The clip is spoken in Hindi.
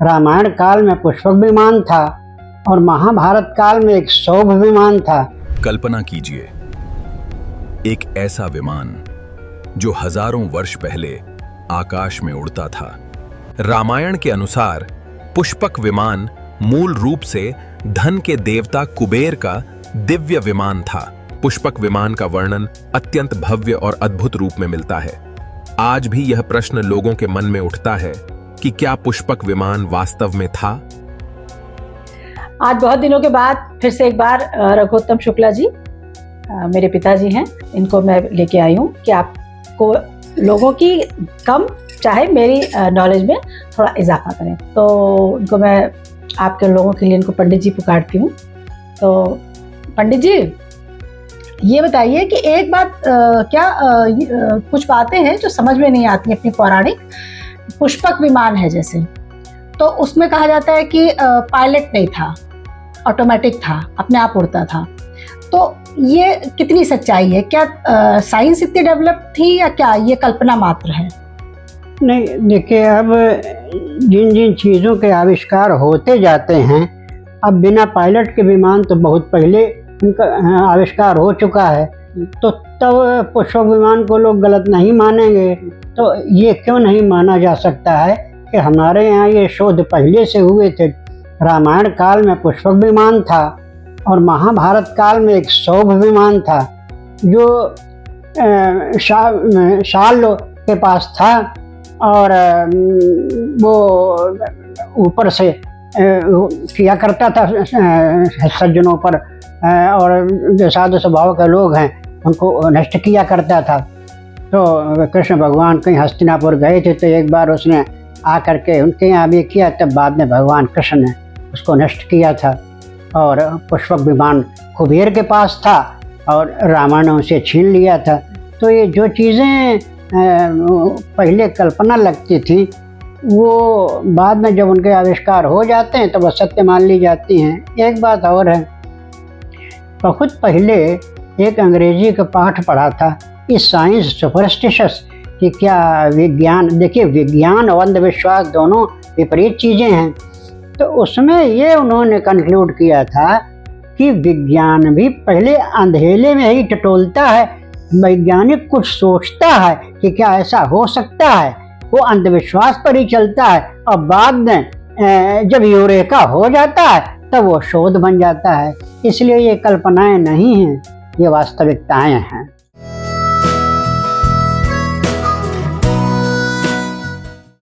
रामायण काल में पुष्पक विमान था और महाभारत काल में एक सौभ विमान था। कल्पना कीजिए, एक ऐसा विमान जो हजारों वर्ष पहले आकाश में उड़ता था। रामायण के अनुसार पुष्पक विमान मूल रूप से धन के देवता कुबेर का दिव्य विमान था। पुष्पक विमान का वर्णन अत्यंत भव्य और अद्भुत रूप में मिलता है। आज भी यह प्रश्न लोगों के मन में उठता है कि क्या पुष्पक विमान वास्तव में था। आज बहुत दिनों के बाद फिर से एक बार रघुत्तम शुक्ला जी मेरे पिताजी हैं, इनको मैं लेके आई हूँ कि आपको लोगों की कम चाहे मेरी नॉलेज में थोड़ा इजाफा करें। तो उनको मैं आपके लोगों के लिए इनको पंडित जी पुकारती हूँ। तो पंडित जी ये बताइए कि एक बात कुछ बातें हैं जो समझ में नहीं आती अपनी पौराणिक। पुष्पक विमान है जैसे, तो उसमें कहा जाता है कि पायलट नहीं था, ऑटोमेटिक था, अपने आप उड़ता था। तो ये कितनी सच्चाई है? क्या साइंस इतनी डेवलप थी या क्या ये कल्पना मात्र है? नहीं, देखिए, अब जिन जिन चीज़ों के आविष्कार होते जाते हैं, अब बिना पायलट के विमान तो बहुत पहले उनका आविष्कार हो चुका है, तो तब पुष्पक विमान को लोग गलत नहीं मानेंगे। तो ये क्यों नहीं माना जा सकता है कि हमारे यहाँ ये शोध पहले से हुए थे। रामायण काल में पुष्पक विमान था और महाभारत काल में एक सौभ विमान था जो शाल के पास था और वो ऊपर से किया करता था सज्जनों पर, और जो साधु स्वभाव के लोग हैं उनको नष्ट किया करता था। तो कृष्ण भगवान कहीं हस्तिनापुर गए थे, तो एक बार उसने आकर के उनके यहाँ भी किया, तब बाद में भगवान कृष्ण ने उसको नष्ट किया था। और पुष्पक विमान कुबेर के पास था और रावण ने उसे छीन लिया था। तो ये जो चीज़ें पहले कल्पना लगती थी, वो बाद में जब उनके आविष्कार हो जाते हैं तो वह सत्य मान ली जाती हैं। एक बात और है, बहुत पहले एक अंग्रेजी का पाठ पढ़ा था, इस साइंस सुपरस्टिशस, कि क्या विज्ञान, देखिए विज्ञान और अंधविश्वास दोनों विपरीत चीज़ें हैं। तो उसमें ये उन्होंने कंक्लूड किया था कि विज्ञान भी पहले अंधेरे में ही टटोलता है, वैज्ञानिक कुछ सोचता है कि क्या ऐसा हो सकता है, वो अंधविश्वास पर ही चलता है, और बाद में जब यूरेका हो जाता है तब वो शोध बन जाता है। इसलिए ये कल्पनाएं नहीं हैं, ये वास्तविकताएं हैं।